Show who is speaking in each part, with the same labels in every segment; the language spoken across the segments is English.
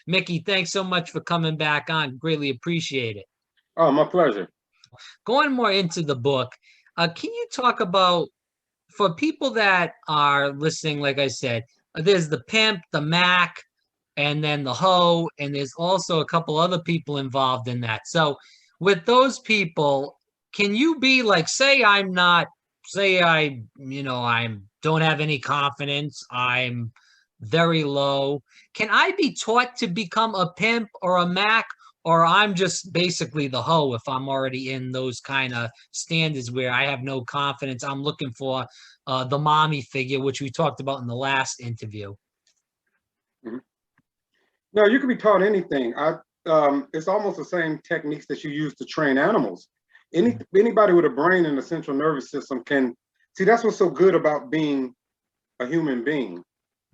Speaker 1: Mickey, thanks so much for coming back on. Greatly appreciate it.
Speaker 2: Oh, my pleasure.
Speaker 1: Going more into the book, can you talk about, for people that are listening, like I said, there's the pimp, the Mac, and then the hoe, and there's also a couple other people involved in that. So with those people, can you be like, say I'm not, say I'm don't have any confidence, I'm very low. Can I be taught to become a pimp or a Mac? Or I'm just basically the hoe if I'm already in those kind of standards where I have no confidence. I'm looking for the mommy figure, which we talked about in the last interview.
Speaker 2: Mhm. No, you can be taught anything. It's almost the same techniques that you use to train animals. Anybody with a brain and a central nervous system can see. That's what's so good about being a human being.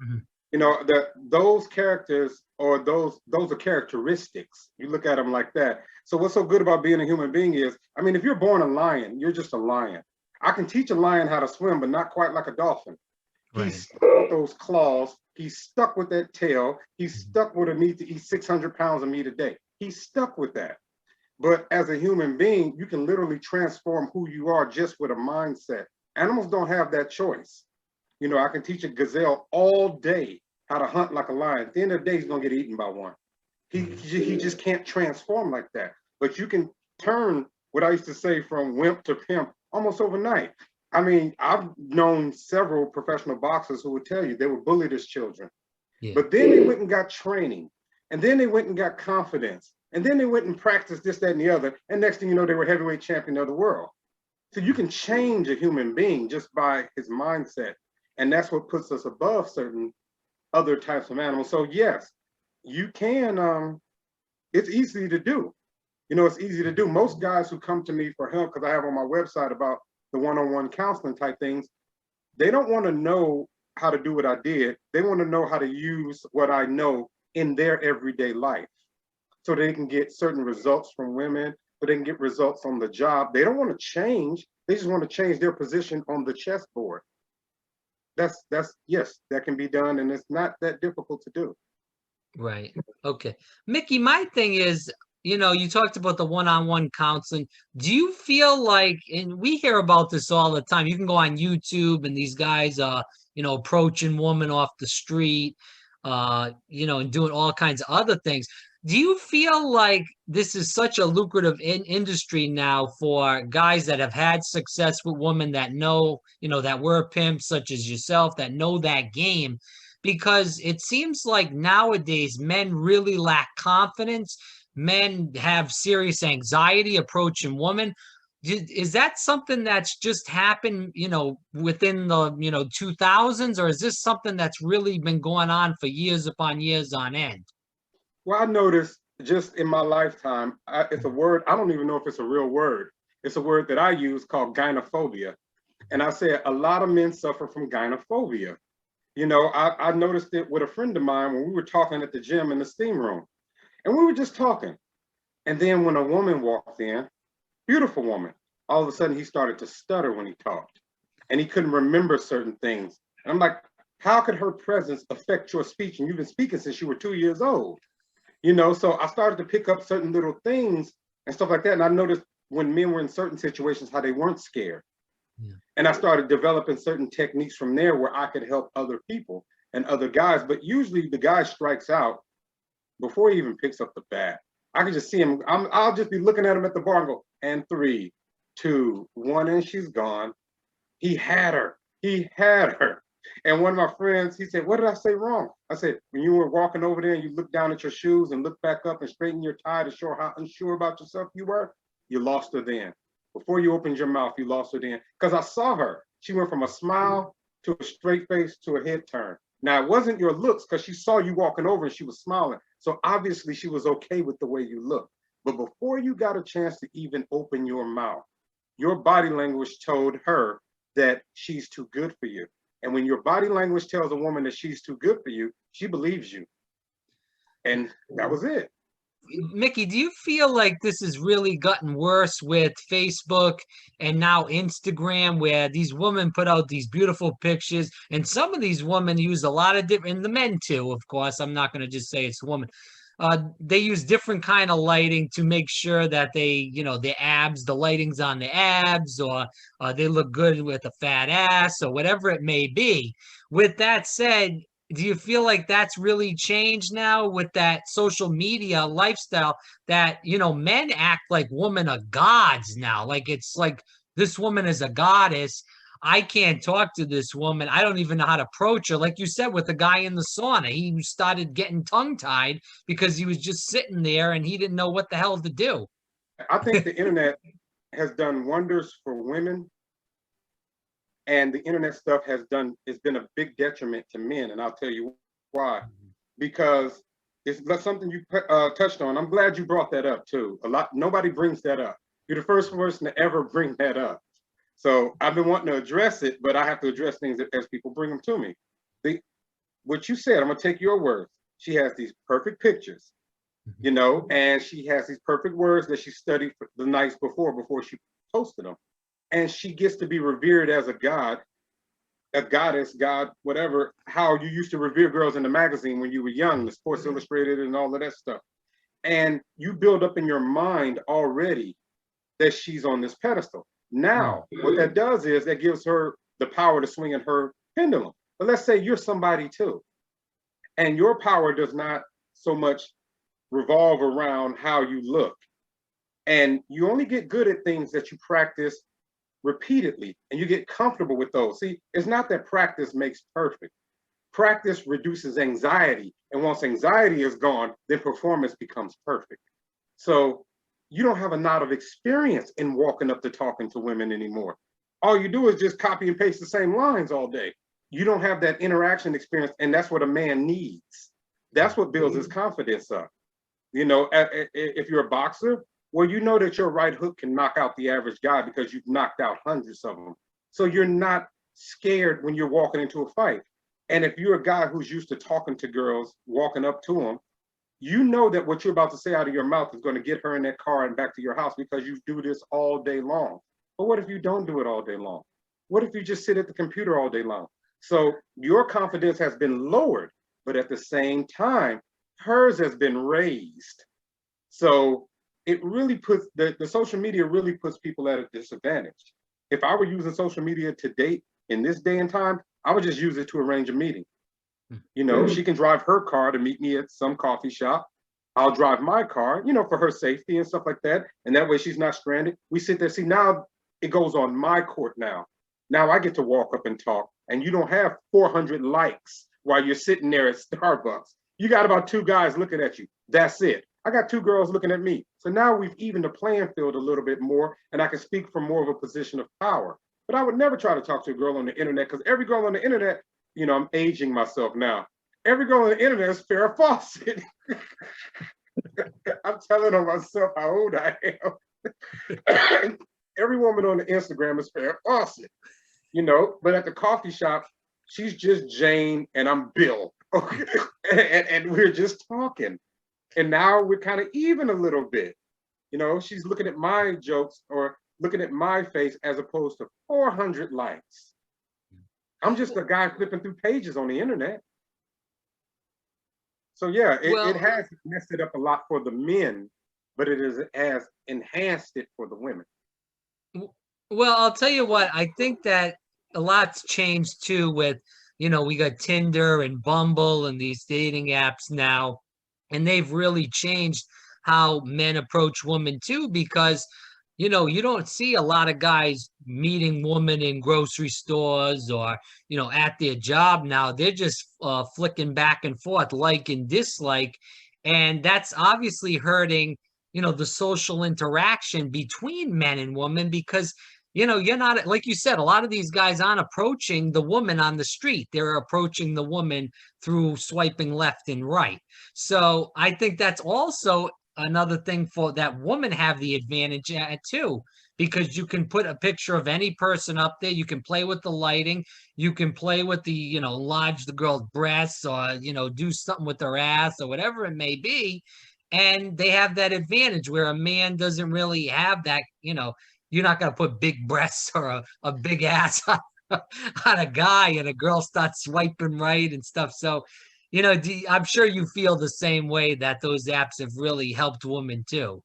Speaker 1: Mhm.
Speaker 2: You know that those characters or those are characteristics. You look at them like that. So what's so good about being a human being is, I mean, if you're born a lion, you're just a lion. I can teach a lion how to swim, but not quite like a dolphin. He's
Speaker 1: Right.
Speaker 2: stuck with those claws. He's stuck with that tail. He's
Speaker 1: Mhm.
Speaker 2: stuck with a need to eat 600 pounds of meat a day. He's stuck with that. But as a human being, you can literally transform who you are just with a mindset. Animals don't have that choice. You know, I can teach a gazelle all day how to hunt like a lion. At the end of the day, he's gonna get eaten by one.
Speaker 1: Mhm.
Speaker 2: He just can't transform like that. But you can turn what I used to say from wimp to pimp almost overnight. I mean, I've known several professional boxers who would tell you they were bullied as children,
Speaker 1: Yeah.
Speaker 2: but then they went and got training, and then they went and got confidence, and then they went and practiced this, that, and the other. And next thing you know, they were heavyweight champion of the world. So you can change a human being just by his mindset. And that's what puts us above certain other types of animals. So yes, you can, it's easy to do. You know, it's easy to do. Most guys who come to me for help, because I have on my website about the one-on-one counseling type things, they don't want to know how to do what I did. They want to know how to use what I know in their everyday life so they can get certain results from women, so they can get results on the job. They don't want to change. They just want to change their position on the chessboard. That's yes, that can be done, and it's not that difficult to do.
Speaker 1: Right. Okay. Mickey, my thing is, you talked about the one-on-one counseling. Do you feel like, and we hear about this all the time, you can go on YouTube and these guys approaching women off the street, and doing all kinds of other things. Do you feel like this is such a lucrative industry now for guys that have had success with women that know, that were pimps, such as yourself, that know that game? Because it seems like nowadays men really lack confidence. Men have serious anxiety approaching women. Is that something that's just happened, within the, 2000s, or is this something that's really been going on for years upon years on end?
Speaker 2: Well, I noticed just in my lifetime, it's a word, I don't even know if it's a real word. It's a word that I use called gynophobia. And I said a lot of men suffer from gynophobia. You know, I noticed it with a friend of mine when we were talking at the gym in the steam room. And we were just talking. And then when a woman walked in, beautiful woman, all of a sudden he started to stutter when he talked. And he couldn't remember certain things. And I'm like, how could her presence affect your speech? And you've been speaking since you were 2 years old. You know, so I started to pick up certain little things and stuff like that. And I noticed when men were in certain situations how they weren't scared.
Speaker 1: Yeah.
Speaker 2: And I started developing certain techniques from there where I could help other people and other guys. But usually the guy strikes out before he even picks up the bat. I can just see him. I'll just be looking at him at the bar and go, and three, two, one, and she's gone. He had her. He had her. And one of my friends, he said, what did I say wrong? I said, when you were walking over there and you looked down at your shoes and looked back up and straightened your tie to show how unsure about yourself you were, you lost her then. Before you opened your mouth, you lost her then. Because I saw her. She went from a smile to a straight face to a head turn. Now, it wasn't your looks because she saw you walking over and she was smiling. So obviously she was okay with the way you looked. But before you got a chance to even open your mouth, your body language told her that she's too good for you. And when your body language tells a woman that she's too good for you, she believes you. And that was it.
Speaker 1: Mickey, do you feel like this has really gotten worse with Facebook and now Instagram, where these women put out these beautiful pictures, and some of these women use a lot of different, and the men too, of course. I'm not going to just say it's a woman. they use different kind of lighting to make sure that they, the abs, the lighting's on the abs, or they look good with a fat ass, or whatever it may be. With that said, do you feel like that's really changed now with that social media lifestyle that, men act like women are gods now? Like it's like this woman is a goddess. I can't talk to this woman. I don't even know how to approach her. Like you said, with the guy in the sauna, he started getting tongue tied because he was just sitting there and he didn't know what the hell to do.
Speaker 2: I think the internet has done wonders for women, and the internet stuff has been a big detriment to men, and I'll tell you why. Because it's something you touched on. I'm glad you brought that up too. Nobody brings that up. You're the first person to ever bring that up. So I've been wanting to address it, but I have to address things as people bring them to me. What you said, I'm gonna take your words. She has these perfect pictures, and she has these perfect words that she studied for the nights before she posted them. And she gets to be revered as a god, a goddess, god, whatever, how you used to revere girls in the magazine when you were young, the Sports Illustrated and all of that stuff. And you build up in your mind already that she's on this pedestal. Now, what that does is that gives her the power to swing in her pendulum. But let's say you're somebody too, and your power does not so much revolve around how you look. And you only get good at things that you practice repeatedly, and you get comfortable with those. See, it's not that practice makes perfect. Practice reduces anxiety, and once anxiety is gone, then performance becomes perfect. So you don't have a lot of experience in walking up to talking to women anymore. All you do is just copy and paste the same lines all day. You don't have that interaction experience, and that's what a man needs. That's what builds his confidence up. If you're a boxer, well, you know that your right hook can knock out the average guy because you've knocked out hundreds of them. So you're not scared when you're walking into a fight. And if you're a guy who's used to talking to girls, walking up to them, you know that what you're about to say out of your mouth is going to get her in that car and back to your house because you do this all day long. But what if you don't do it all day long? What if you just sit at the computer all day long? So your confidence has been lowered, but at the same time, hers has been raised. So it really puts the social media really puts people at a disadvantage. If I were using social media to date in this day and time, I would just use it to arrange a meeting. She can drive her car to meet me at some coffee shop. I'll drive my car, for her safety and stuff like that. And that way she's not stranded. We sit there. See, now it goes on my court now. Now I get to walk up and talk, and you don't have 400 likes while you're sitting there at Starbucks. You got about 2 guys looking at you. That's it. I got 2 girls looking at me. So now we've evened the playing field a little bit more, and I can speak from more of a position of power. But I would never try to talk to a girl on the internet, because every girl on the internet, I'm aging myself now. Every girl on the internet is Farrah Fawcett. I'm telling on myself how old I am. Every woman on the Instagram is Farrah Fawcett, but at the coffee shop, she's just Jane and I'm Bill. Okay. and we're just talking. And now we're kind of even a little bit. She's looking at my jokes or looking at my face as opposed to 400 likes. I'm just a guy flipping through pages on the internet. So yeah, it has messed it up a lot for the men, but has enhanced it for the women.
Speaker 1: Well, I'll tell you what, I think that a lot's changed too with, we got Tinder and Bumble and these dating apps now, and they've really changed how men approach women too, because you don't see a lot of guys meeting women in grocery stores or, at their job now. They're just flicking back and forth, like and dislike. And that's obviously hurting, the social interaction between men and women because, you're not, like you said, a lot of these guys aren't approaching the woman on the street. They're approaching the woman through swiping left and right. So I think that's also another thing for that woman have the advantage at too, because you can put a picture of any person up there. You can play with the lighting. You can play with the, enlarge the girl's breasts or, do something with her ass or whatever it may be. And they have that advantage where a man doesn't really have that, you're not going to put big breasts or a big ass on a guy and a girl starts swiping right and stuff. So, I'm sure you feel the same way that those apps have really helped women too.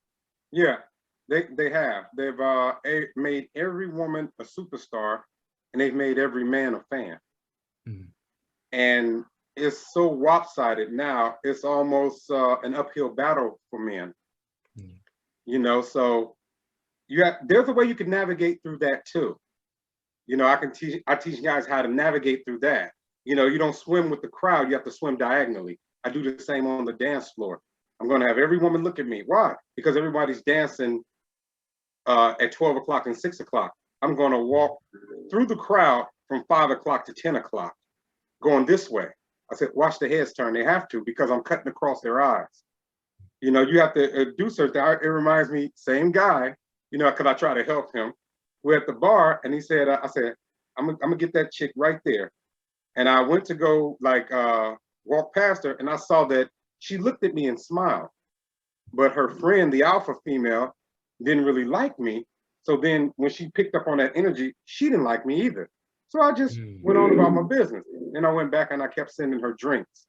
Speaker 2: Yeah, they have. They've made every woman a superstar, and they've made every man a fan.
Speaker 1: Mm.
Speaker 2: And it's so lopsided now. It's almost an uphill battle for men.
Speaker 1: Mm.
Speaker 2: So there's a way you can navigate through that too. I teach guys how to navigate through that. You don't swim with the crowd, you have to swim diagonally. I do the same on the dance floor. I'm going to have every woman look at me. Why? Because everybody's dancing at 12 o'clock and 6 o'clock. I'm going to walk through the crowd from 5 o'clock to 10 o'clock, going this way. I said, watch the heads turn. They have to, because I'm cutting across their eyes. You have to do certain. It reminds me, same guy, because I try to help him. We're at the bar, and he said, I said, I'm gonna get that chick right there. And I went to go walk past her, and I saw that she looked at me and smiled. But her friend, the alpha female, didn't really like me. So then when she picked up on that energy, she didn't like me either. So I just went on about my business. And I went back and I kept sending her drinks.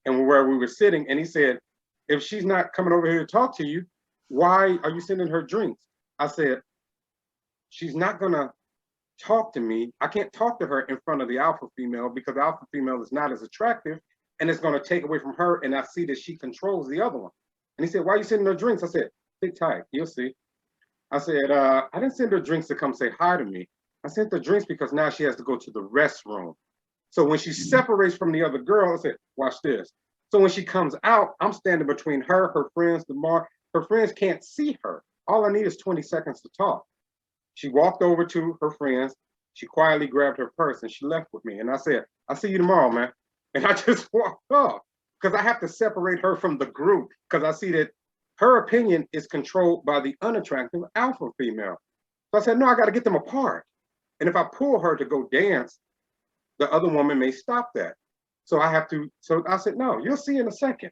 Speaker 2: And where we were sitting, and he said, if she's not coming over here to talk to you, why are you sending her drinks? I said, she's not gonna talk to me. I can't talk to her in front of the alpha female, because the alpha female is not as attractive, and it's gonna take away from her, and I see that she controls the other one. And he said, why are you sending her drinks? I said, sit tight, you'll see. I said, I didn't send her drinks to come say hi to me. I sent her drinks because now she has to go to the restroom. So when she separates from the other girl, I said, watch this. So when she comes out, I'm standing between her, her friends, the bar. Her friends can't see her. All I need is 20 seconds to talk. She walked over to her friends. She quietly grabbed her purse and she left with me. And I said, I'll see you tomorrow, man. And I just walked off, because I have to separate her from the group, because I see that her opinion is controlled by the unattractive alpha female. So I said, no, I got to get them apart. And if I pull her to go dance, the other woman may stop that. So I said, no, you'll see in a second.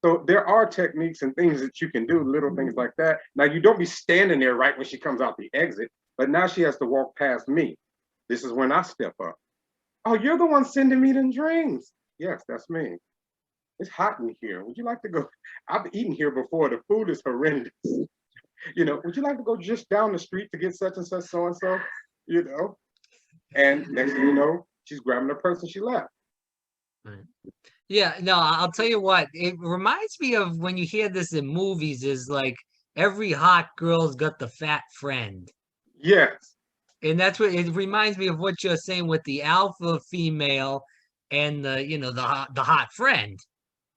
Speaker 2: So there are techniques and things that you can do, little things like that. Now, you don't be standing there right when she comes out the exit, but now she has to walk past me. This is when I step up. Oh, you're the one sending me them drinks. Yes, that's me. It's hot in here. Would you like to go? I've eaten here before. The food is horrendous. Would you like to go just down the street to get such and such so-and-so? And next thing you know, she's grabbing her purse and she left.
Speaker 1: Right. Yeah, no, I'll tell you what, it reminds me of when you hear this in movies, is like every hot girl's got the fat friend.
Speaker 2: Yes.
Speaker 1: And that's what it reminds me of, what you're saying with the alpha female and the hot friend.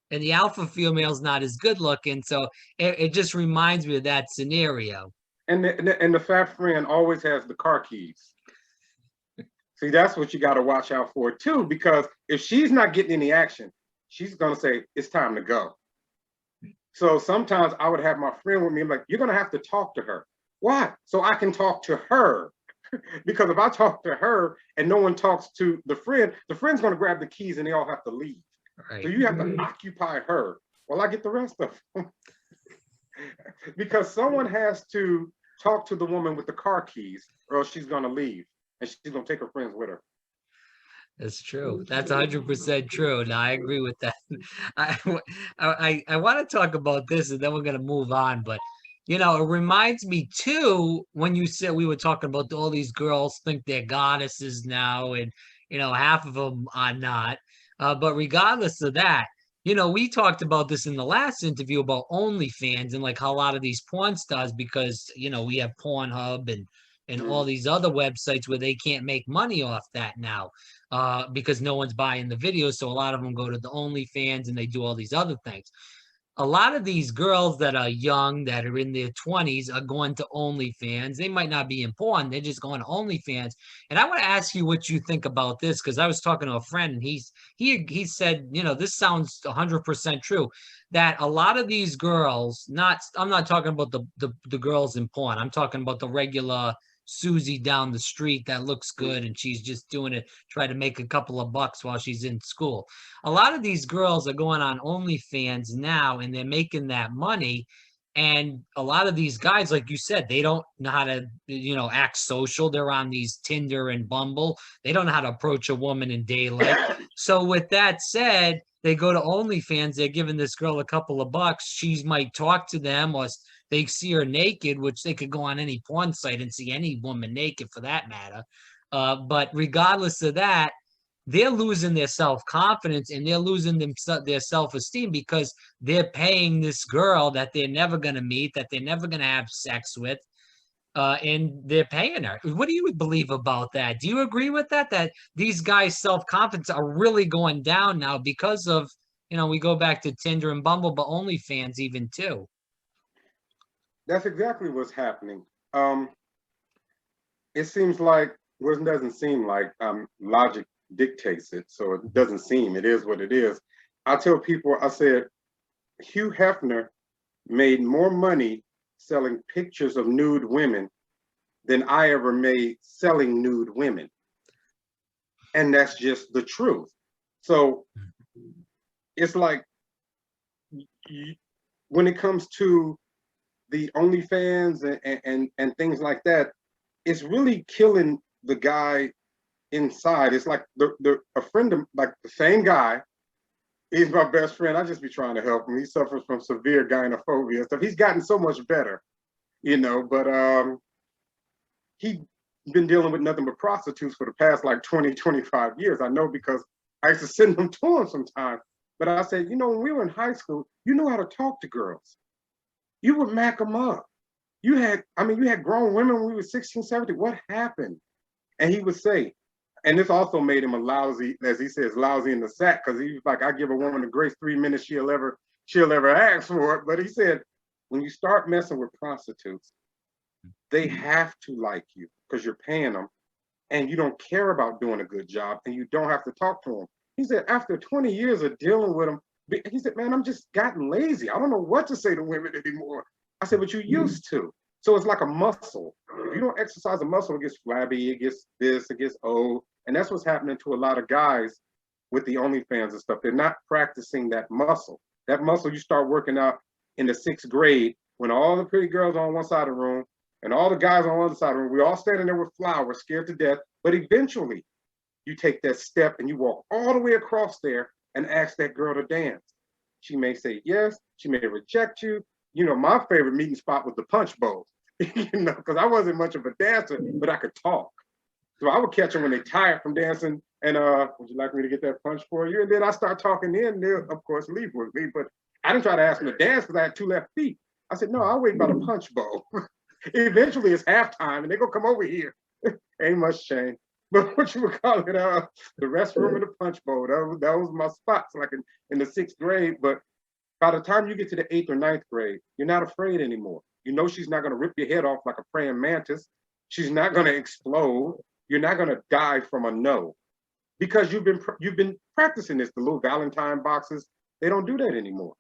Speaker 1: And the alpha female's not as good looking, so it just reminds me of that scenario.
Speaker 2: And the fat friend always has the car keys. See, that's what you got to watch out for too, because if she's not getting any action, she's gonna say it's time to go. So sometimes I would have my friend with me, like, you're gonna have to talk to her. Why? So I can talk to her. Because if I talk to her and no one talks to the friend's gonna grab the keys and they all have to leave. Right. So you have to occupy her while I get the rest of them. Because someone has to talk to the woman with the car keys, or else she's gonna leave. And she's gonna take her friends with her.
Speaker 1: That's true. That's 100% true. Now I agree with that. I want to talk about this, and then we're gonna move on. But it reminds me too, when you said, we were talking about all these girls think they're goddesses now, and half of them are not. But regardless of that, we talked about this in the last interview about OnlyFans, and like how a lot of these porn stars, because we have Pornhub and all these other websites where they can't make money off that now, because no one's buying the videos. So a lot of them go to the OnlyFans and they do all these other things. A lot of these girls that are young, that are in their 20s, are going to OnlyFans. They might not be in porn. They're just going to OnlyFans. And I want to ask you what you think about this, because I was talking to a friend, and he said, this sounds 100% true, that a lot of these girls, I'm not talking about the girls in porn. I'm talking about the regular Susie down the street that looks good and she's just doing it, try to make a couple of bucks while she's in school. A lot of these girls are going on OnlyFans now, and they're making that money. And a lot of these guys, like you said, they don't know how to, act social. They're on these Tinder and Bumble. They don't know how to approach a woman in daylight. So with that said, they go to OnlyFans. They're giving this girl a couple of bucks. She might talk to them, or they see her naked, which they could go on any porn site and see any woman naked for that matter. But regardless of that, they're losing their self-confidence and they're losing their self-esteem because they're paying this girl that they're never going to meet, that they're never going to have sex with, and they're paying her. What do you believe about that? Do you agree with that? That these guys' self-confidence are really going down now because of, we go back to Tinder and Bumble, but OnlyFans even too.
Speaker 2: That's exactly what's happening. It seems like, well, it doesn't seem like logic dictates it, so it doesn't seem. It is what it is. I tell people, I said, Hugh Hefner made more money selling pictures of nude women than I ever made selling nude women. And that's just the truth. So it's like, when it comes to the OnlyFans and things like that, it's really killing the guy inside. It's like a friend of, like, the same guy. He's my best friend. I just be trying to help him. He suffers from severe gynophobia and stuff. He's gotten so much better, but he's been dealing with nothing but prostitutes for the past like 20, 25 years. I know because I used to send them to him sometimes. But I said, when we were in high school, you knew how to talk to girls. You would mac them up. You had grown women when we were 16, 17. What happened? And he would say, and this also made him a lousy, as he says, lousy in the sack, because he was like, I give a woman a grace 3 minutes, she'll ever ask for it. But he said, when you start messing with prostitutes, they have to like you because you're paying them and you don't care about doing a good job and you don't have to talk to them. He said, after 20 years of dealing with them, he said, man, I'm just gotten lazy. I don't know what to say to women anymore. I said, but you used to. So it's like a muscle. If you don't exercise a muscle, it gets flabby, it gets this, it gets old. And that's what's happening to a lot of guys with the OnlyFans and stuff. They're not practicing that muscle. That muscle you start working out in the 6th grade when all the pretty girls are on one side of the room and all the guys on the other side of the room. We're all standing there with flowers, scared to death. But eventually, you take that step and you walk all the way across there and ask that girl to dance. She may say yes, she may reject you. My favorite meeting spot was the punch bowl, because I wasn't much of a dancer, but I could talk. So I would catch them when they tired from dancing and would you like me to get that punch for you? And then I start talking in, they'll of course leave with me, but I didn't try to ask them to dance because I had 2 left feet. I said, no, I'll wait by the punch bowl. Eventually it's halftime and they're gonna come over here. Ain't much shame. But what you would call it, the restroom and the punch bowl. That was my spots, like in the 6th grade. But by the time you get to the 8th or 9th grade, you're not afraid anymore. She's not gonna rip your head off like a praying mantis. She's not gonna explode. You're not gonna die from a no, because you've been practicing this. The little Valentine boxes, they don't do that anymore.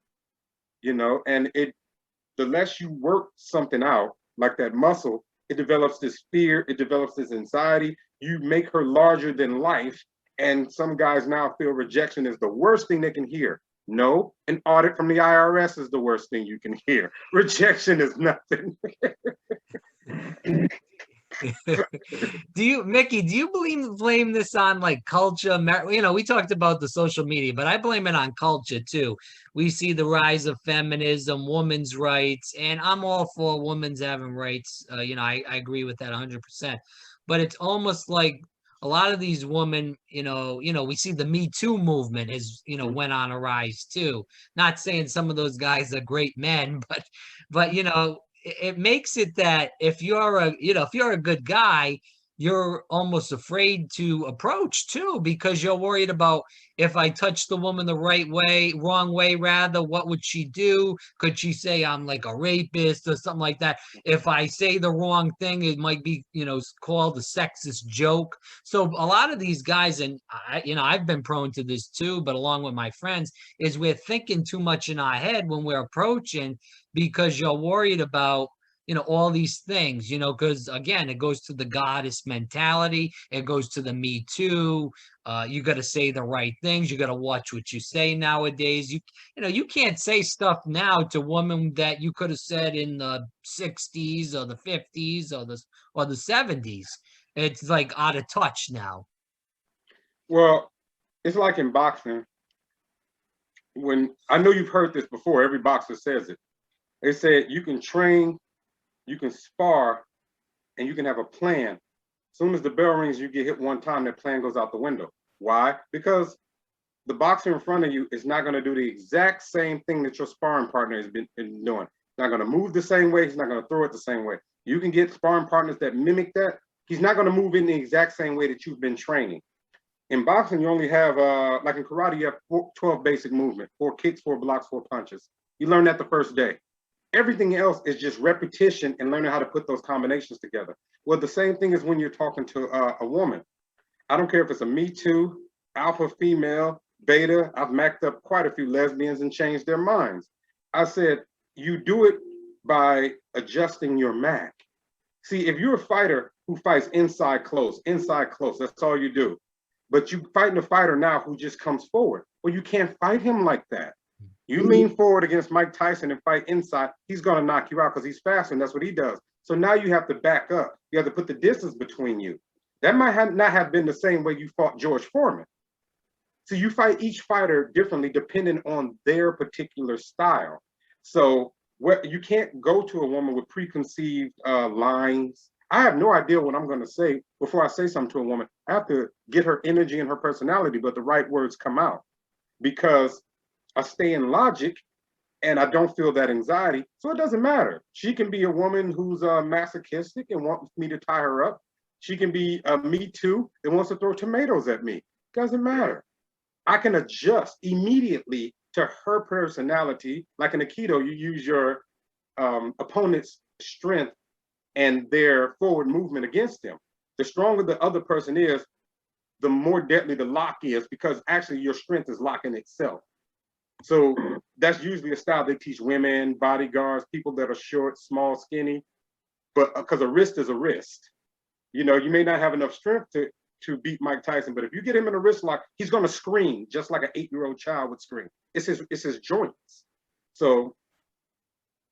Speaker 2: And the less you work something out, like that muscle, it develops this fear, it develops this anxiety. You make her larger than life. And some guys now feel rejection is the worst thing they can hear. No, an audit from the IRS is the worst thing you can hear. Rejection is nothing.
Speaker 1: Mickey, do you blame this on like culture? We talked about the social media, but I blame it on culture too. We see the rise of feminism, women's rights, and I'm all for women's having rights. I agree with that 100%. But it's almost like a lot of these women, we see the Me Too movement has, went on a rise too. Not saying some of those guys are great men, but it makes it that if you're a good guy, you're almost afraid to approach too, because you're worried about, if I touch the woman the wrong way rather, what would she do? Could she say I'm like a rapist or something like that? If I say the wrong thing, it might be, called a sexist joke. So a lot of these guys, and I've been prone to this too, but along with my friends, is we're thinking too much in our head when we're approaching, because you're worried about all these things, because again, it goes to the goddess mentality. It goes to the Me Too. You got to say the right things. You got to watch what you say nowadays. You can't say stuff now to women that you could have said in the 60s or the 50s or the 70s. It's like out of touch now.
Speaker 2: Well, it's like in boxing. When I know you've heard this before, every boxer says it. They said you can train, you can spar, and you can have a plan. As soon as the bell rings, you get hit one time, that plan goes out the window. Why? Because the boxer in front of you is not going to do the exact same thing that your sparring partner has been doing. He's not going to move the same way. He's not going to throw it the same way. You can get sparring partners that mimic that. He's not going to move in the exact same way that you've been training. In boxing, you only have, like in karate, you have 12 basic movement, 4 kicks, 4 blocks, 4 punches. You learn that the first day. Everything else is just repetition and learning how to put those combinations together. Well, the same thing is when you're talking to a woman. I don't care if it's a Me Too, alpha female, beta. I've macked up quite a few lesbians and changed their minds. I said, you do it by adjusting your mac. See, if you're a fighter who fights inside close, that's all you do. But you fighting a fighter now who just comes forward. Well, you can't fight him like that. You lean forward against Mike Tyson and fight inside, he's going to knock you out because he's faster, and that's what he does. So now you have to back up. You have to put the distance between you. That might not have been the same way you fought George Foreman. So you fight each fighter differently depending on their particular style. So you can't go to a woman with preconceived lines. I have no idea what I'm going to say before I say something to a woman. I have to get her energy and her personality, but the right words come out because I stay in logic and I don't feel that anxiety. So it doesn't matter. She can be a woman who's masochistic and wants me to tie her up. She can be a Me Too that wants to throw tomatoes at me. Doesn't matter. I can adjust immediately to her personality. Like in Aikido, you use your opponent's strength and their forward movement against them. The stronger the other person is, the more deadly the lock is because actually your strength is locking itself. So that's usually a style they teach women, bodyguards, people that are short, small, skinny, but because a wrist is a wrist. You may not have enough strength to beat Mike Tyson, but if you get him in a wrist lock, he's going to scream just like an 8-year-old child would scream. It's his joints. So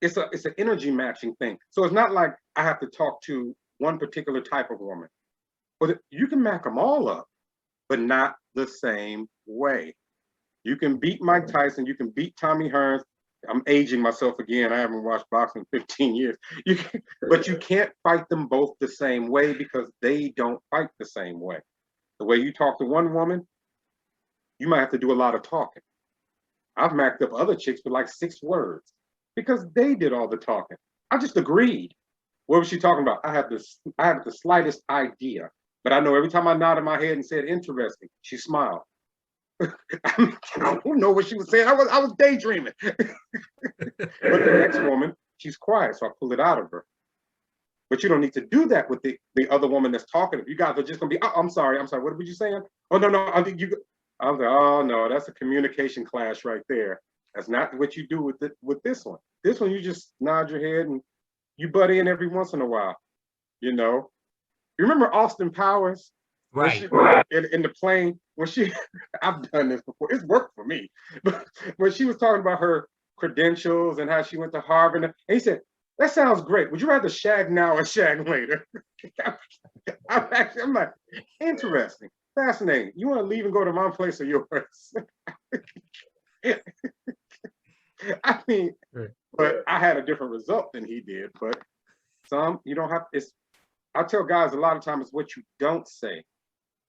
Speaker 2: it's an energy matching thing. So it's not like I have to talk to one particular type of woman, but you can mac them all up, but not the same way. You can beat Mike Tyson. You can beat Tommy Hearns. I'm aging myself again. I haven't watched boxing in 15 years. But you can't fight them both the same way because they don't fight the same way. The way you talk to one woman, you might have to do a lot of talking. I've macked up other chicks with like 6 words because they did all the talking. I just agreed. What was she talking about? I had the slightest idea, but I know every time I nodded my head and said interesting, she smiled. I don't know what she was saying. I was daydreaming. But the next woman, she's quiet, so I pull it out of her. But you don't need to do that with the other woman that's talking. If you guys are just gonna be, oh, I'm sorry. What were you saying? Oh no, I think you. I was like, oh no, that's a communication clash right there. That's not what you do with this one. This one, you just nod your head and you butt in every once in a while. You remember Austin Powers?
Speaker 1: Right.
Speaker 2: In the plane, I've done this before. It's worked for me. But when she was talking about her credentials and how she went to Harvard, and he said, that sounds great. Would you rather shag now or shag later? I'm like, interesting, fascinating. You want to leave and go to my place or yours? I mean, but I had a different result than he did. But you don't have, I tell guys a lot of times it's what you don't say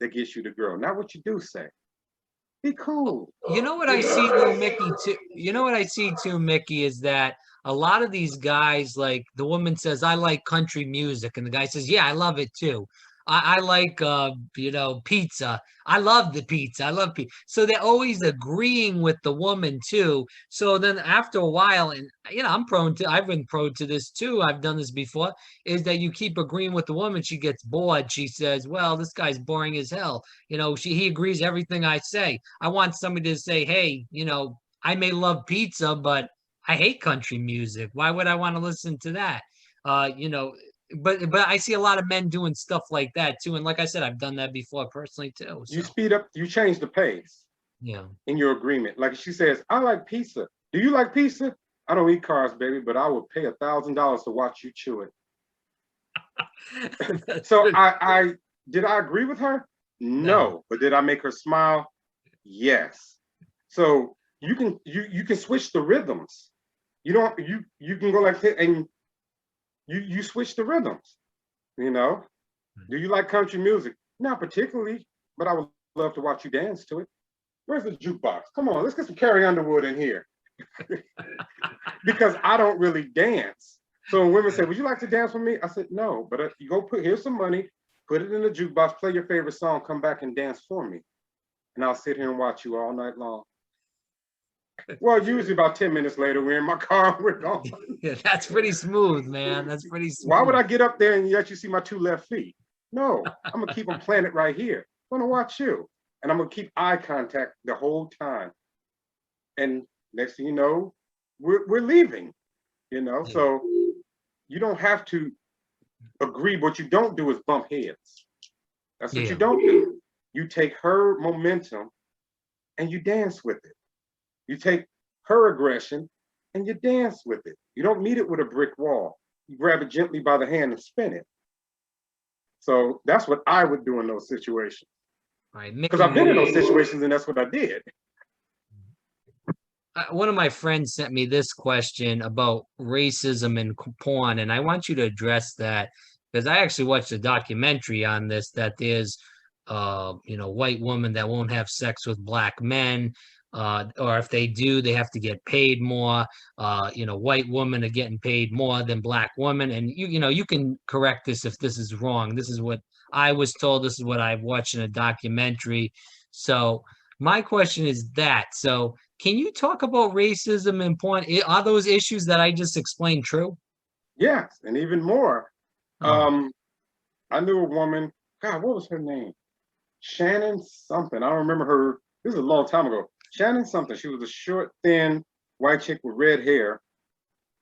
Speaker 2: that gets you the girl, not what you do say. Be cool.
Speaker 1: You know what I see though, Mickey, too? You know what I see too, Mickey, is that a lot of these guys, like the woman says, I like country music, and the guy says, yeah, I love it too. I like pizza. I love the pizza. I love pizza. So they're always agreeing with the woman too. So then after a while, and I've been prone to this too. I've done this before, is that you keep agreeing with the woman. She gets bored. She says, well, this guy's boring as hell. He agrees everything I say. I want somebody to say, hey, I may love pizza, but I hate country music. Why would I want to listen to that? You know, but I see a lot of men doing stuff like that too. And like I said, I've done that before personally too.
Speaker 2: You
Speaker 1: So
Speaker 2: speed up, you change the pace
Speaker 1: yeah.
Speaker 2: in your agreement. Like she says, I like pizza. Do you like pizza? I don't eat carbs, baby, but I would pay $1,000 to watch you chew it.
Speaker 1: That's
Speaker 2: So
Speaker 1: good.
Speaker 2: I did I agree with her?
Speaker 1: No.
Speaker 2: No. But did I make her smile? Yes. So you can switch the rhythms. You don't you can go like this and you switch the rhythms, you know. Do you like country music? Not particularly, but I would love to watch you dance to it. Where's the jukebox? Come on, let's get some Carrie Underwood in here. Because I don't really dance. So when women say, "Would you like to dance with me?" I said, "No," but you go here's some money, put it in the jukebox, play your favorite song, come back and dance for me, and I'll sit here and watch you all night long. Well, usually about 10 minutes later, we're in my car and we're gone.
Speaker 1: Yeah, that's pretty smooth, man. That's pretty
Speaker 2: Why would
Speaker 1: smooth.
Speaker 2: I get up there and let you see my two left feet? No, I'm gonna keep them planted right here. I'm gonna watch you, and I'm gonna keep eye contact the whole time. And next thing you know, we're leaving. You know,
Speaker 1: Yeah.
Speaker 2: so you don't have to agree. What you don't do is bump heads. That's what you
Speaker 1: Yeah.
Speaker 2: don't do. You take her momentum and you dance with it. You take her aggression and you dance with it. You don't meet it with a brick wall. You grab it gently by the hand and spin it. So that's what I would do in those situations.
Speaker 1: All right,
Speaker 2: Because
Speaker 1: Mickey.
Speaker 2: I've been in those situations and that's what I did.
Speaker 1: One of my friends sent me this question about racism and porn, and I want you to address that because I actually watched a documentary on this. That there's, you know, white women that won't have sex with black men, or if they do, they have to get paid more. You know, white women are getting paid more than black women, and you know, you can correct this if this is wrong. This is what I was told. This is what I've watched in a documentary. So my question is that so. Can you talk about racism and porn? Are those issues that I just explained true?
Speaker 2: Yes, and even more.
Speaker 1: Oh,
Speaker 2: Um, I knew a woman, God, what was her name? Shannon something. I don't remember her. This is a long time ago. Shannon something. She was a short, thin white chick with red hair,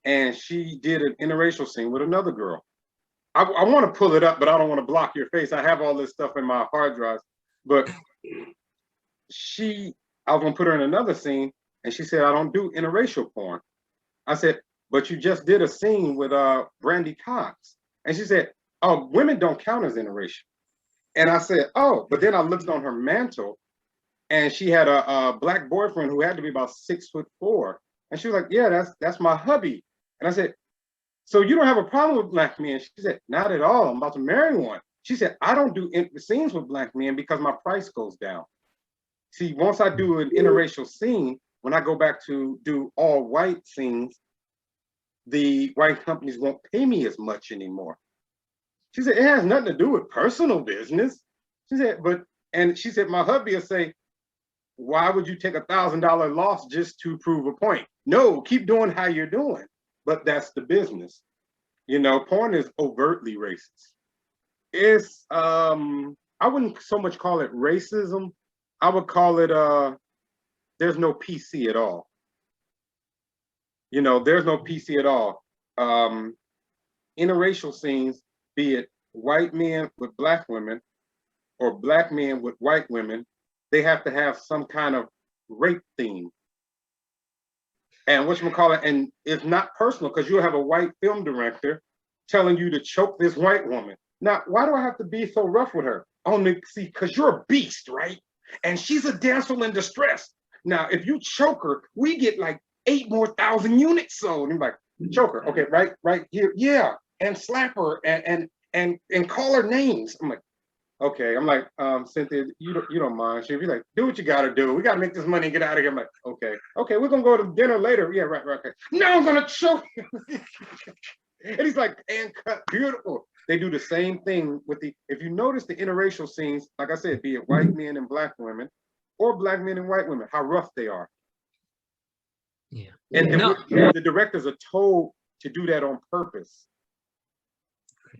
Speaker 2: and she did an interracial scene with another girl. I want to pull it up, but I don't want to block your face. I have all this stuff in my hard drives. But I was gonna put her in another scene, and she said, "I don't do interracial porn." I said, "But you just did a scene with Brandy Cox," and she said, "Oh, women don't count as interracial." And I said, "Oh," but then I looked on her mantle, and she had a black boyfriend who had to be about 6'4", and she was like, "Yeah, that's my hubby." And I said, "So you don't have a problem with black men?" She said, "Not at all. I'm about to marry one." She said, "I don't do scenes with black men because my price goes down." See, once I do an interracial scene, when I go back to do all white scenes, the white companies won't pay me as much anymore. She said, "It has nothing to do with personal business." She said, and she said, "My hubby will say, why would you take $1,000 loss just to prove a point? No, keep doing how you're doing." But that's the business. You know, porn is overtly racist. It's I wouldn't so much call it racism. I would call it there's no PC at all. You know, there's no PC at all. Um, Interracial scenes, be it white men with black women or black men with white women, they have to have some kind of rape theme. And whatchamacallit, and it's not personal because you'll have a white film director telling you to choke this white woman. Now, why do I have to be so rough with her? Only see, because you're a beast, right? And she's a damsel in distress. Now, if you choke her, we get like 8,000 more units sold. And I'm like, choke her, okay, right here, yeah, and slap her and call her names. I'm like, okay. I'm like, Cynthia, you don't mind. She'll be like, do what you gotta do. We gotta make this money and get out of here. I'm like, okay, we're gonna go to dinner later. Yeah, right, okay. No, I'm gonna choke you. And he's like, and cut, beautiful. They do the same thing with if you notice the interracial scenes, like I said, be it white men and black women, or black men and white women, how rough they are.
Speaker 1: yeah.
Speaker 2: And
Speaker 1: No,
Speaker 2: the directors are told to do that on purpose.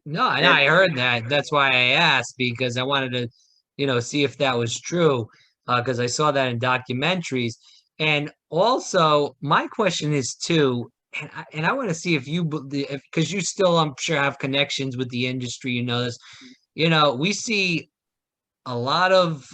Speaker 1: no, and
Speaker 2: And
Speaker 1: I heard that. That's why I asked because I wanted to, you know, see if that was true. Because I saw that in documentaries. And also, my question is too, And I want to see if you, because you still, I'm sure, have connections with the industry. You know this. You know, we see a lot of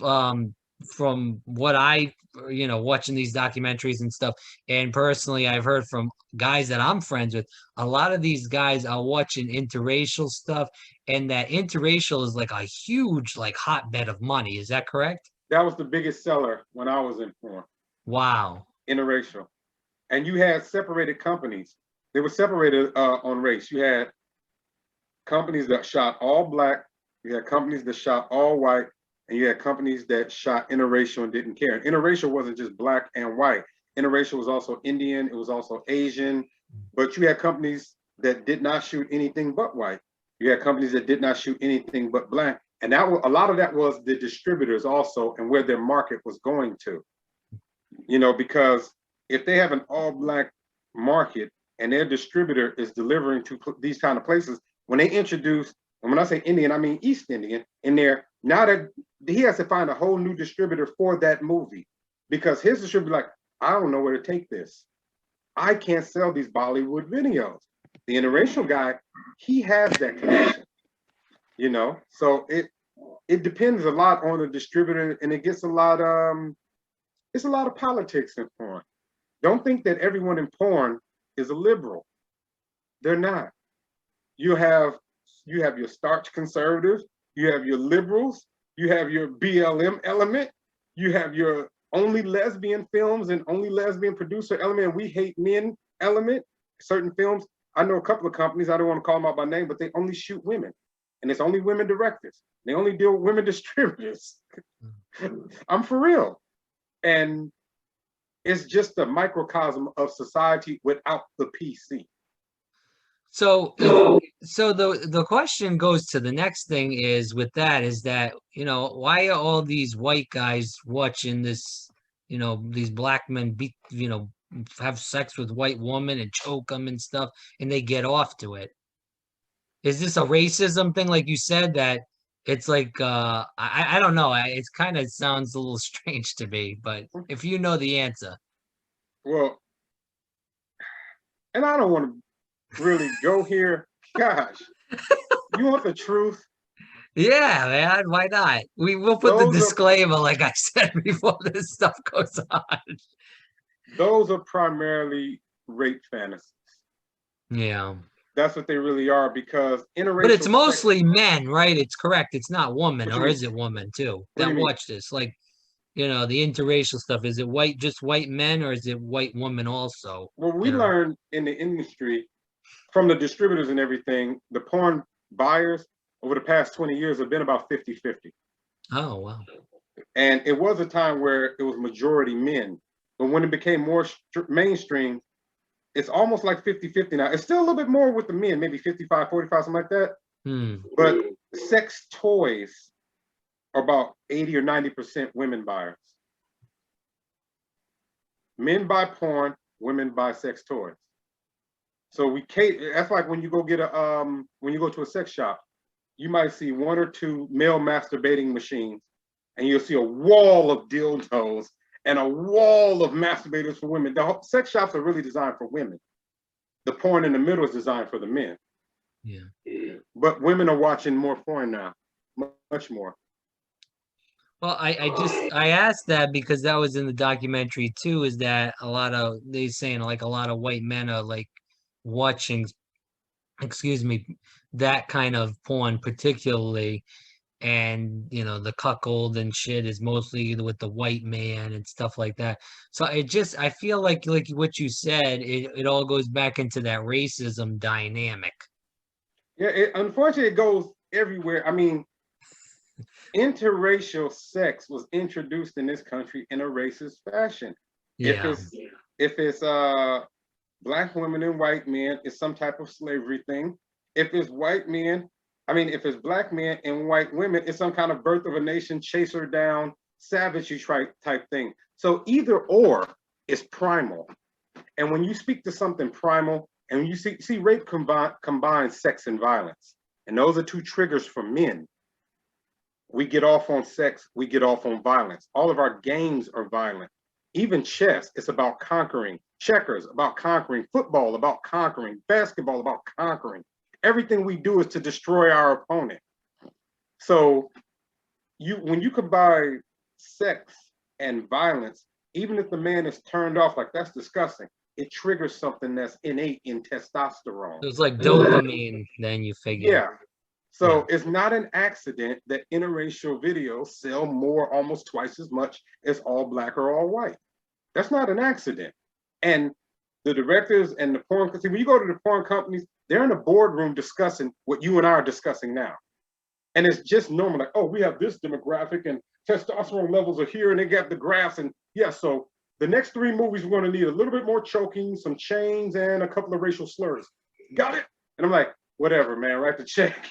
Speaker 1: from what I, watching these documentaries and stuff, and personally I've heard from guys that I'm friends with, a lot of these guys are watching interracial stuff, and that interracial is like a huge like hotbed of money. Is that correct?
Speaker 2: That was the biggest seller when I was in porn,
Speaker 1: Wow.
Speaker 2: interracial. And you had separated companies. They were separated on race. You had companies that shot all black, you had companies that shot all white, and you had companies that shot interracial and didn't care. And interracial wasn't just black and white. Interracial was also Indian, it was also Asian, but you had companies that did not shoot anything but white. You had companies that did not shoot anything but black. And that was, a lot of that was the distributors also and where their market was going to. Because if they have an all black market and their distributor is delivering to these kind of places, when they introduce, and when I say Indian, I mean East Indian in there, now that he has to find a whole new distributor for that movie because his distributor like, I don't know where to take this. I can't sell these Bollywood videos. The interracial guy, he has that connection, So it depends a lot on the distributor, and it gets a lot it's a lot of politics in porn. Don't think that everyone in porn is a liberal. They're not. You have your starch conservatives, you have your liberals, you have your BLM element, you have your only lesbian films and only lesbian producer element, and we hate men element. Certain films, I know a couple of companies, I don't want to call them out by name, but they only shoot women. And it's only women directors. They only deal with women distributors. I'm for real. And it's just a microcosm of society without the PC.
Speaker 1: So so the question goes to the next thing is with that is that, why are all these white guys watching this, these black men have sex with white women and choke them and stuff, and they get off to it? Is this a racism thing, like you said, that it's like I don't know. It's kind of sounds a little strange to me, but if you know the answer.
Speaker 2: Well, and I don't want to really go here. Gosh, you want the truth?
Speaker 1: Yeah, man, why not? We'll put the disclaimer, like I said before this stuff goes on.
Speaker 2: Those are primarily rape fantasies.
Speaker 1: Yeah.
Speaker 2: That's what they really are because interracial.
Speaker 1: But it's mostly men, right? It's correct. It's not women, or
Speaker 2: mean?
Speaker 1: is it women too?
Speaker 2: What do
Speaker 1: That
Speaker 2: you mean?
Speaker 1: watch this. Like, the interracial stuff. Is it just white men, or is it white women also?
Speaker 2: Well, we learned in the industry from the distributors and everything, the porn buyers over the past 20 years have been about 50-50.
Speaker 1: Oh, wow.
Speaker 2: And it was a time where it was majority men. But when it became more mainstream, it's almost like 50-50 now. It's still a little bit more with the men, maybe 55-45, something like that. But sex toys are about 80 or 90% women buyers. Men buy porn, women buy sex toys. So that's like when you go when you go to a sex shop, you might see one or two male masturbating machines, and you'll see a wall of dildos and a wall of masturbators for women. The sex shops are really designed for women. The porn in the middle is designed for the men.
Speaker 1: Yeah.
Speaker 2: But women are watching more porn now, much more.
Speaker 1: Well, I asked that because that was in the documentary too, is that they saying like a lot of white men are like watching, excuse me, that kind of porn particularly, and the cuckold and shit is mostly with the white man and stuff like that. So I feel like what you said, it all goes back into that racism dynamic.
Speaker 2: Yeah, unfortunately, it goes everywhere. I mean, interracial sex was introduced in this country in a racist fashion.
Speaker 1: Yeah.
Speaker 2: If it's black women and white men, it's some type of slavery thing. If it's white men, if it's black men and white women, it's some kind of birth of a nation, chase her down, savagery type thing. So either or is primal. And when you speak to something primal, and when you see rape combines sex and violence, and those are two triggers for men. We get off on sex, we get off on violence. All of our games are violent. Even chess, it's about conquering. Checkers, about conquering. Football, about conquering. Basketball, about conquering. Everything we do is to destroy our opponent. So when you combine sex and violence, even if the man is turned off, like that's disgusting, it triggers something that's innate in testosterone.
Speaker 1: It's like dopamine, then you figure.
Speaker 2: Yeah. So it's not an accident that interracial videos sell more, almost twice as much as all black or all white. That's not an accident. And the directors and the porn, see, when you go to the porn companies, they're in a boardroom discussing what you and I are discussing now. And it's just normal, like, oh, we have this demographic and testosterone levels are here, and they got the graphs. And yeah, so the next 3 movies, we're going to need a little bit more choking, some chains, and a couple of racial slurs. Got it? And I'm like, whatever, man, write the check.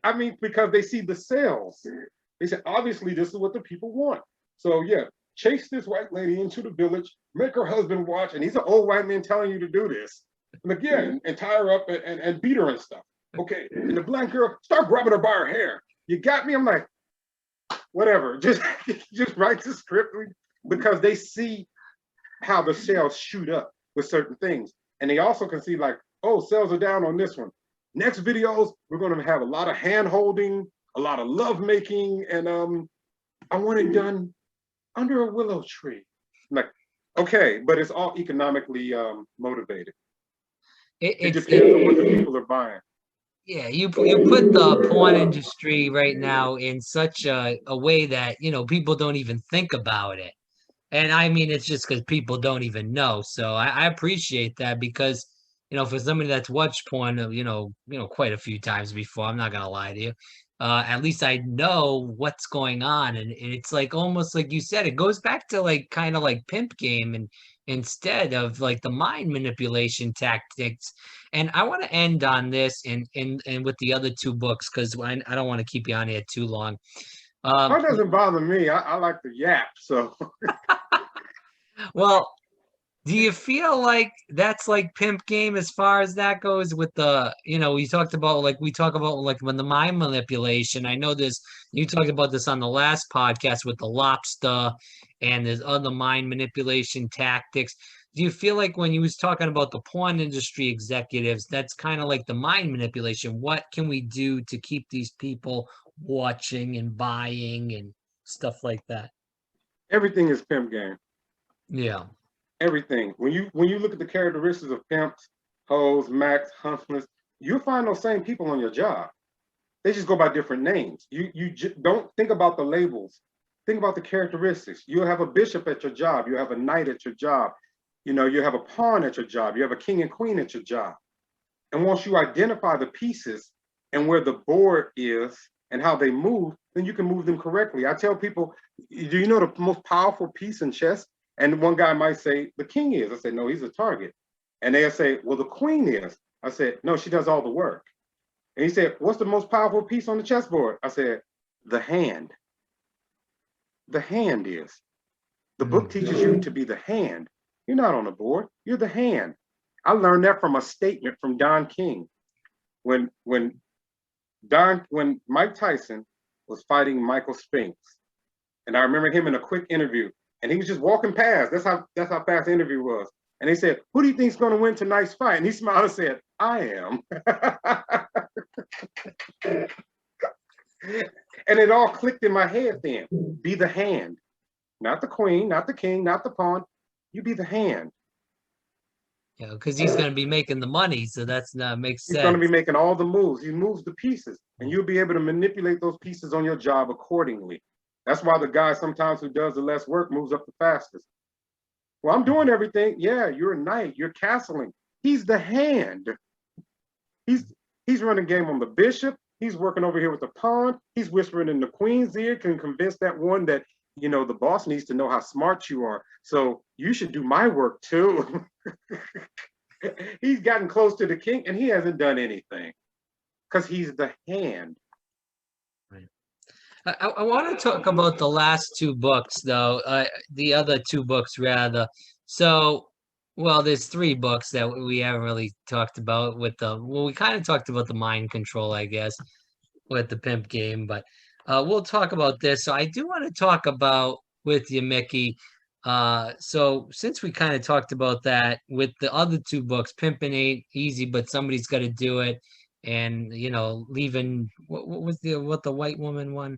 Speaker 2: I mean, because they see the sales. They said, obviously, this is what the people want. So yeah, chase this white lady into the village, make her husband watch, and he's an old white man telling you to do this. And again, and tie her up and beat her and stuff. Okay, and the black girl, start grabbing her by her hair. You got me? I'm like, whatever, just write the script, because they see how the sales shoot up with certain things. And they also can see like, oh, sales are down on this one. Next videos, we're gonna have a lot of hand holding, a lot of love making, and I want it done under a willow tree. I'm like, okay, but it's all economically motivated. It depends on what the people are buying.
Speaker 1: Yeah, you put the porn industry right now in such a way that, you know, people don't even think about it. And I mean, it's just because people don't even know. So I appreciate that, because, you know, for somebody that's watched porn, quite a few times before, I'm not gonna lie to you. At least I know what's going on, and it's like almost like you said, it goes back to like kind of like Pimp Game, and instead of like the mind manipulation tactics. And I want to end on this and with the other 2 books, because I don't want to keep you on here too long.
Speaker 2: That doesn't bother me. I like the yap, so.
Speaker 1: Well, do you feel like that's like Pimp Game as far as that goes with the, we talked about like when the mind manipulation. I know this, you talked about this on the last podcast with the lobster, and there's other mind manipulation tactics. Do you feel like when you was talking about the porn industry executives, that's kind of like the mind manipulation? What can we do to keep these people watching and buying and stuff like that?
Speaker 2: Everything is Pimp Game.
Speaker 1: Yeah.
Speaker 2: Everything. When you look at the characteristics of pimps, hoes, macs, hustlers, you'll find those same people on your job. They just go by different names. You don't think about the labels. Think about the characteristics. You'll have a bishop at your job. You have a knight at your job. You have a pawn at your job. You have a king and queen at your job. And once you identify the pieces and where the board is and how they move, then you can move them correctly. I tell people, do you know the most powerful piece in chess? And one guy might say, the king is. I said, no, he's a target. And they'll say, well, the queen is. I said, no, she does all the work. And he said, what's the most powerful piece on the chessboard? I said, the hand. The hand is. The book teaches you to be the hand. You're not on the board, you're the hand. I learned that from a statement from Don King. When Mike Tyson was fighting Michael Spinks. And I remember him in a quick interview, and he was just walking past. That's how fast the interview was. And they said, who do you think is going to win tonight's fight? And he smiled and said, I am. And it all clicked in my head then. Be the hand. Not the queen, not the king, not the pawn. You be the hand.
Speaker 1: Yeah, because he's going to be making the money, so that's not makes sense.
Speaker 2: He's going to be making all the moves. He moves the pieces, and you'll be able to manipulate those pieces on your job accordingly. That's why the guy sometimes who does the less work moves up the fastest. Well, I'm doing everything. Yeah, you're a knight. You're castling. He's the hand. He's running game on the bishop. He's working over here with the pawn. He's whispering in the queen's ear, can convince that one that, the boss needs to know how smart you are. So you should do my work too. He's gotten close to the king and he hasn't done anything because he's the hand.
Speaker 1: Right. I want to talk about the last 2 books though, the other 2 books rather. So, well, there's 3 books that we haven't really talked about we kind of talked about the mind control, I guess, with the Pimp Game, but we'll talk about this. So I do want to talk about with you, Mickey, So since we kind of talked about that with the other two books, Pimpin' Ain't Easy, but Somebody's Got to Do It, and leaving what was the white woman one?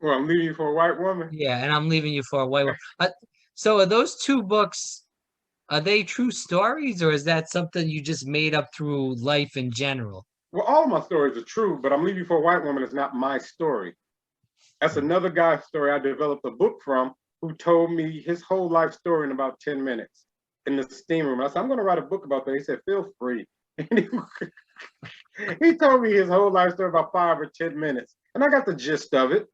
Speaker 2: Well, I'm leaving you for a white woman.
Speaker 1: Yeah, and I'm leaving you for a white woman. So are those two books, are they true stories, or is that something you just made up through life in general?
Speaker 2: Well, all of my stories are true, but I'm leaving you for a white woman is not my story. That's another guy's story I developed a book from, who told me his whole life story in about 10 minutes in the steam room. I said, I'm going to write a book about that. He said, feel free. And he told me his whole life story about 5 or 10 minutes. And I got the gist of it,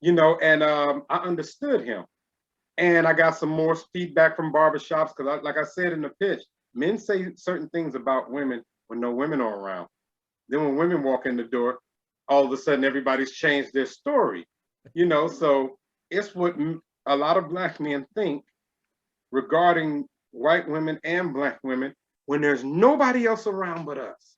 Speaker 2: and I understood him. And I got some more feedback from barbershops because, like I said in the pitch, men say certain things about women when no women are around. Then when women walk in the door, all of a sudden everybody's changed their story, So it's what a lot of Black men think regarding white women and Black women when there's nobody else around but us.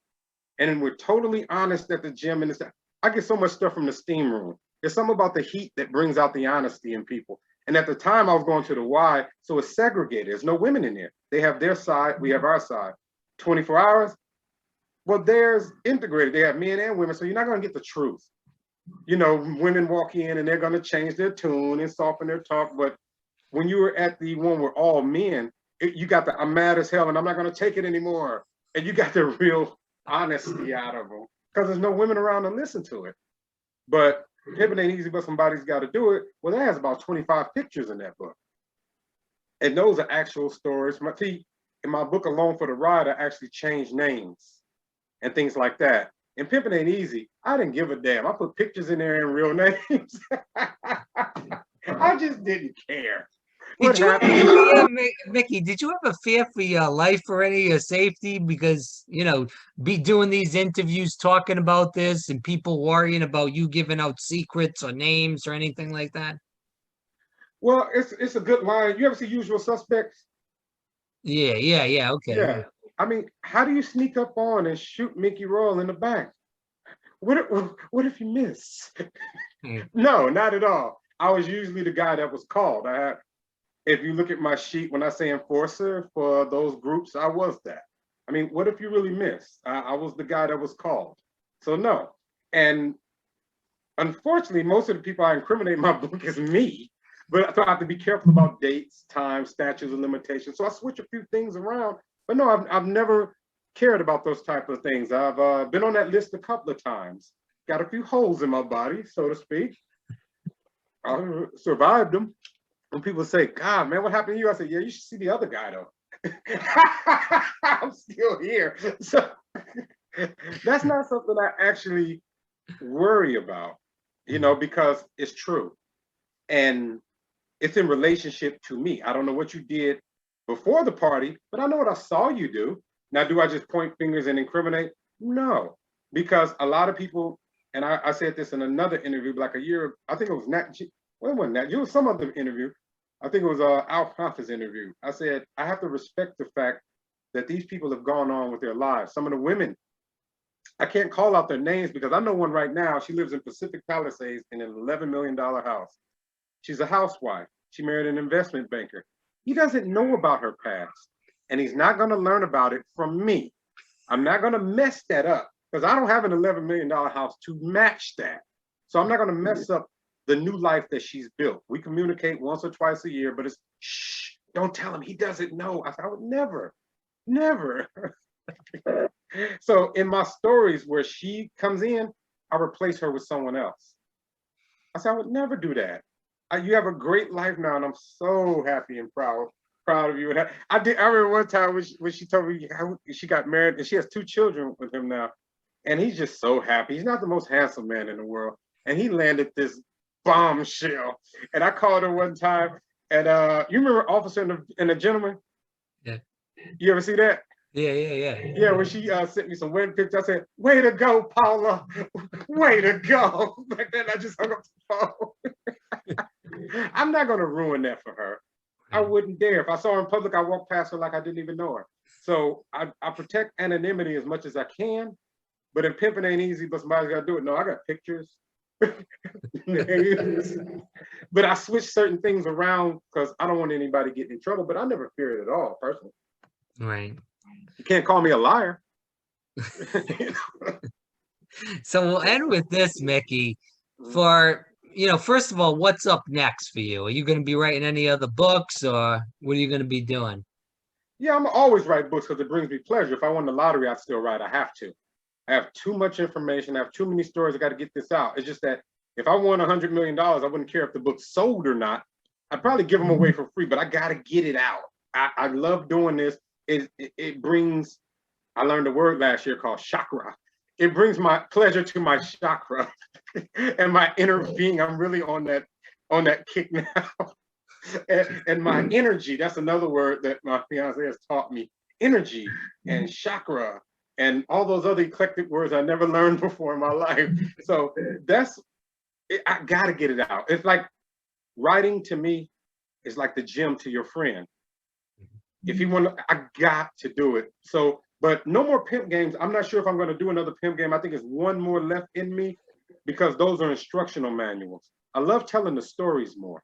Speaker 2: And we're totally honest at the gym. And I get so much stuff from the steam room. There's something about the heat that brings out the honesty in people. And at the time I was going to the Y, so it's segregated. There's no women in there. They have their side, we have our side. 24 hours, well, there's integrated. They have men and women, so you're not going to get the truth. Women walk in and they're going to change their tune and soften their talk. But when you were at the one where all men, you got the I'm mad as hell and I'm not going to take it anymore. And you got the real honesty out of them because there's no women around to listen to it. But Pimpin' Ain't Easy, but Somebody's Got to Do It. Well, that has about 25 pictures in that book. And those are actual stories. In my book, Alone for the Ride, I actually changed names and things like that. And Pimpin' Ain't Easy, I didn't give a damn. I put pictures in there and real names. I just didn't care.
Speaker 1: Mickey, did you ever fear for your life or any of your safety? Because, be doing these interviews, talking about this, and people worrying about you giving out secrets or names or anything like that?
Speaker 2: Well, it's a good line. You ever see Usual Suspects?
Speaker 1: Yeah, okay.
Speaker 2: Yeah. I mean, how do you sneak up on and shoot Mickey Royal in the back? What if you miss? No, not at all. I was usually the guy that was called. If you look at my sheet, when I say enforcer for those groups, I was that. I mean, what if you really miss? I was the guy that was called. So no. And unfortunately, most of the people I incriminate in my book is me. But I have to be careful about dates, time, statutes of limitations. So I switch a few things around. But no, I've never cared about those type of things. I've been on that list a couple of times. Got a few holes in my body, so to speak. I survived them. When people say, God, man, what happened to you? I say, yeah, you should see the other guy, though. I'm still here. So that's not something I actually worry about, because it's true. And it's in relationship to me. I don't know what you did before the party, but I know what I saw you do. Now, do I just point fingers and incriminate? No, because a lot of people, and I said this in another interview, like a year, I think it was Nat, well, it wasn't Nat, it was some other interview. I think it was Al Prophet's interview. I said, I have to respect the fact that these people have gone on with their lives. Some of the women, I can't call out their names because I know one right now. She lives in Pacific Palisades in an $11 million house. She's a housewife. She married an investment banker. He doesn't know about her past, and he's not going to learn about it from me. I'm not going to mess that up because I don't have an $11 million house to match that. So I'm not going to mess up the new life that she's built. We communicate once or twice a year, but it's, shh, don't tell him. He doesn't know. I said, I would never. So in my stories where she comes in, I replace her with someone else. I said, I would never do that. You have a great life now, and I'm so happy and proud of you. And I remember one time when she told me how she got married, and she has 2 children with him now, and he's just so happy. He's not the most handsome man in the world, and he landed this bombshell. And I called her one time, and you remember Officer and the Gentleman?
Speaker 1: Yeah.
Speaker 2: You ever see that?
Speaker 1: Yeah.
Speaker 2: Yeah, when she sent me some wedding pictures, I said, way to go, Paula. Way to go. But then I just hung up the phone. I'm not going to ruin that for her. I wouldn't dare. If I saw her in public, I walk past her like I didn't even know her. So I protect anonymity as much as I can. But in Pimpin' Ain't Easy, but Somebody's Got to Do It. No, I got pictures. But I switch certain things around because I don't want anybody getting in trouble. But I never fear it at all, personally.
Speaker 1: Right.
Speaker 2: You can't call me a liar.
Speaker 1: So we'll end with this, Mickey. For first of all, what's up next for you? Are you going to be writing any other books, or what are you going to be doing?
Speaker 2: Yeah, I'm always write books because it brings me pleasure. If I won the lottery, I'd still write. I have to. I have too much information. I have too many stories. I got to get this out. It's just that if I won $100 million, I wouldn't care if the book sold or not. I'd probably give them away for free, but I got to get it out. I love doing this. It brings, I learned a word last year called chakra. It brings my pleasure to my chakra and my inner being. I'm really on that kick now. And my energy, that's another word that my fiance has taught me. Energy and chakra and all those other eclectic words I never learned before in my life. So that's it, I gotta get it out. It's like writing to me is like the gym to your friend. If you want to, I got to do it. So, but no more pimp games. I'm not sure if I'm going to do another pimp game. I think it's one more left in me because those are instructional manuals. I love telling the stories more.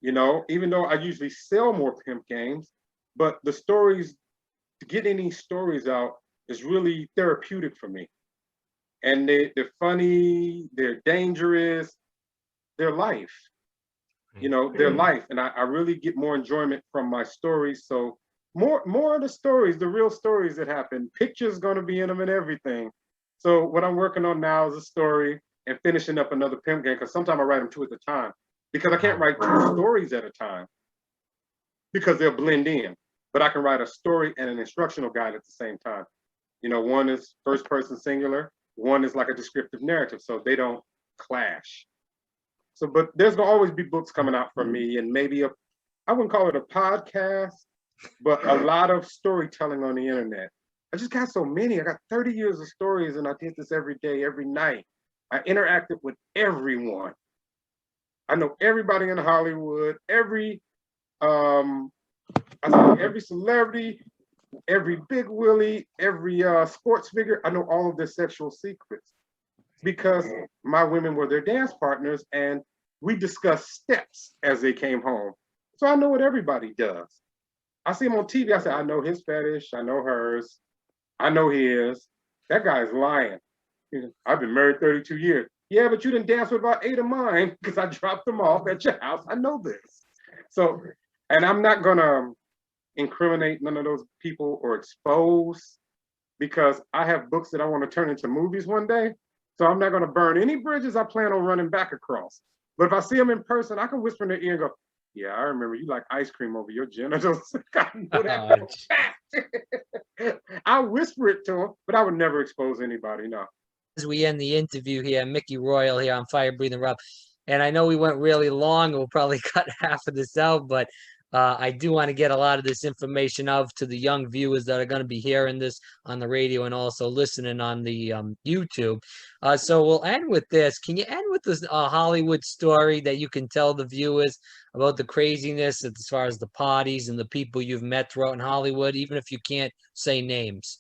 Speaker 2: Even though I usually sell more pimp games, but the stories, getting these stories out is really therapeutic for me. And they're funny, they're dangerous, they're life. Their life, and I really get more enjoyment from my stories. So more of the stories, the real stories that happen. Pictures going to be in them and everything. So what I'm working on now is a story and finishing up another pimp game because sometimes I write them two at a time because I can't write two stories at a time because they'll blend in. But I can write a story and an instructional guide at the same time. One is first person singular, one is like a descriptive narrative, so they don't clash. So, but there's gonna always be books coming out from me, and maybe I wouldn't call it a podcast, but a lot of storytelling on the internet. I just got so many. I got 30 years of stories, and I did this every day, every night. I interacted with everyone. I know everybody in Hollywood, every every celebrity, every big willie, every sports figure. I know all of their sexual secrets because my women were their dance partners and we discussed steps as they came home. So I know what everybody does. I see him on TV. I say, I know his fetish. I know hers. I know his. That guy's lying. I've been married 32 years. Yeah, but you didn't dance with about 8 of mine because I dropped them off at your house. I know this. So, and I'm not going to incriminate none of those people or expose because I have books that I want to turn into movies one day. So I'm not going to burn any bridges I plan on running back across. But if I see them in person, I can whisper in their ear and go, yeah, I remember you like ice cream over your genitals. I know that fact. I whisper it to them, but I would never expose anybody, no.
Speaker 1: As we end the interview here, Mickey Royal here on Fire Breathing Rob. And I know we went really long. We'll probably cut half of this out, but I do want to get a lot of this information out to the young viewers that are going to be hearing this on the radio and also listening on the YouTube. So we'll end with this. Can you end with this Hollywood story that you can tell the viewers about the craziness as far as the parties and the people you've met throughout in Hollywood, even if you can't say names?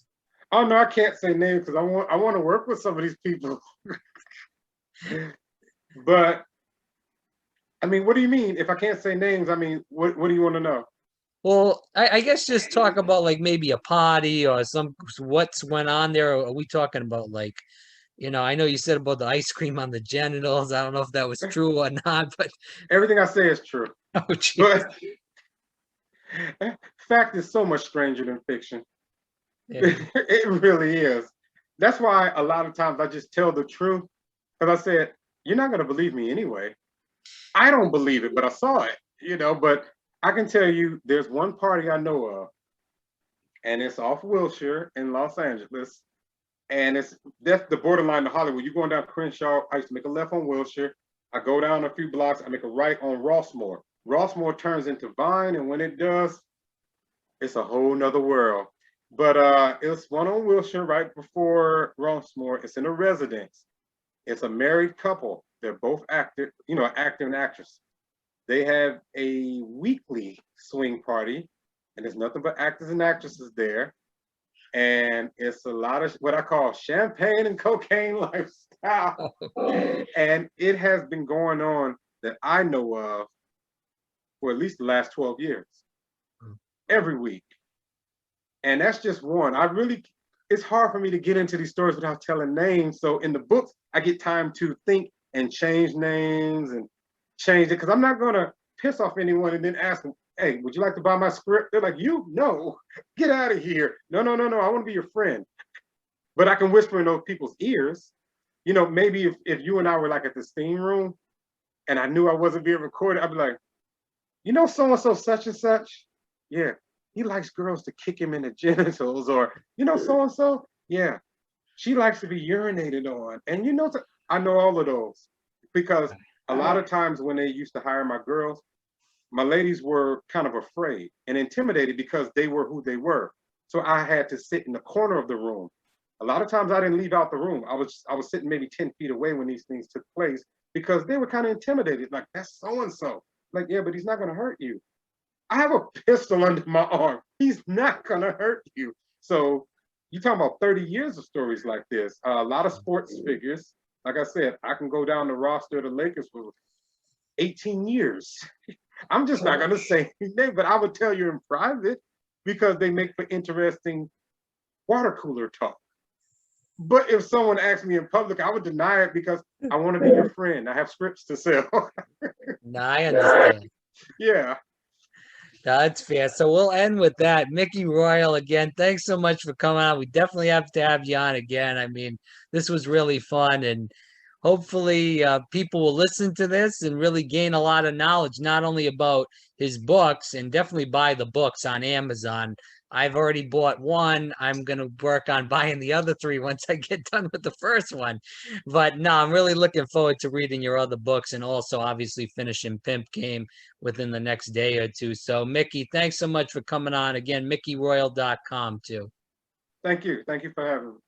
Speaker 2: Oh no, I can't say names because I want to work with some of these people. But I mean, what do you mean? If I can't say names, I mean, what do you want to know?
Speaker 1: Well, I guess just talk about like maybe a party or what's went on there. Are we talking about like, I know you said about the ice cream on the genitals. I don't know if that was true or not, but
Speaker 2: Everything I say is true.
Speaker 1: oh, geez.
Speaker 2: But fact is so much stranger than fiction. Yeah. It really is. That's why a lot of times I just tell the truth because I said, you're not going to believe me anyway. I don't believe it, but I saw it, but I can tell you there's one party I know of, and it's off Wilshire in Los Angeles, and that's the borderline to Hollywood. You're going down Crenshaw. I used to make a left on Wilshire. I go down a few blocks. I make a right on Rossmore. Rossmore turns into Vine, and when it does, it's a whole nother world. But it's one on Wilshire right before Rossmore. It's in a residence. It's a married couple. They're both actor and actress. They have a weekly swing party, and there's nothing but actors and actresses there. and it's a lot of what I call champagne and cocaine lifestyle. And it has been going on that I know of for at least the last 12 years, every week. And that's just one. It's hard for me to get into these stories without telling names. So in the books, I get time to think and change names and change it because I'm not going to piss off anyone and then ask them, hey, would you like to buy my script? They're like, you? No, get out of here. No, no, no, no. I want to be your friend. But I can whisper in those people's ears. You know, maybe if you and I were like at the steam room and I knew I wasn't being recorded, I'd be like, you know, so-and-so such and such? Yeah, he likes girls to kick him in the genitals. Or, you know, so-and-so? Yeah, she likes to be urinated on. And you know, I know all of those because a lot of times when they used to hire my girls, my ladies were kind of afraid and intimidated because they were who they were. So I had to sit in the corner of the room. A lot of times I didn't leave out the room. I was sitting maybe 10 feet away when these things took place because they were kind of intimidated. Like, that's so-and-so. Like, yeah, but he's not going to hurt you. I have a pistol under my arm. He's not going to hurt you. So you're talking about 30 years of stories like this. A lot of sports figures. Like I said, I can go down the roster of the Lakers for 18 years. I'm just not going to say anything, but I would tell you in private because they make for interesting water cooler talk. But if someone asked me in public, I would deny it because I want to be your friend. I have scripts to sell.
Speaker 1: No, I understand.
Speaker 2: Yeah.
Speaker 1: That's fair. So we'll end with that. Mickey Royal, again, thanks so much for coming on. We definitely have to have you on again. I mean, this was really fun, and hopefully people will listen to this and really gain a lot of knowledge, not only about his books, and definitely buy the books on Amazon. I've already bought one. I'm going to work on buying the other three once I get done with the first one. But no, I'm really looking forward to reading your other books and also obviously finishing Pimp Game within the next day or two. So Mickey, thanks so much for coming on again. MickeyRoyal.com too.
Speaker 2: Thank you. Thank you for having me.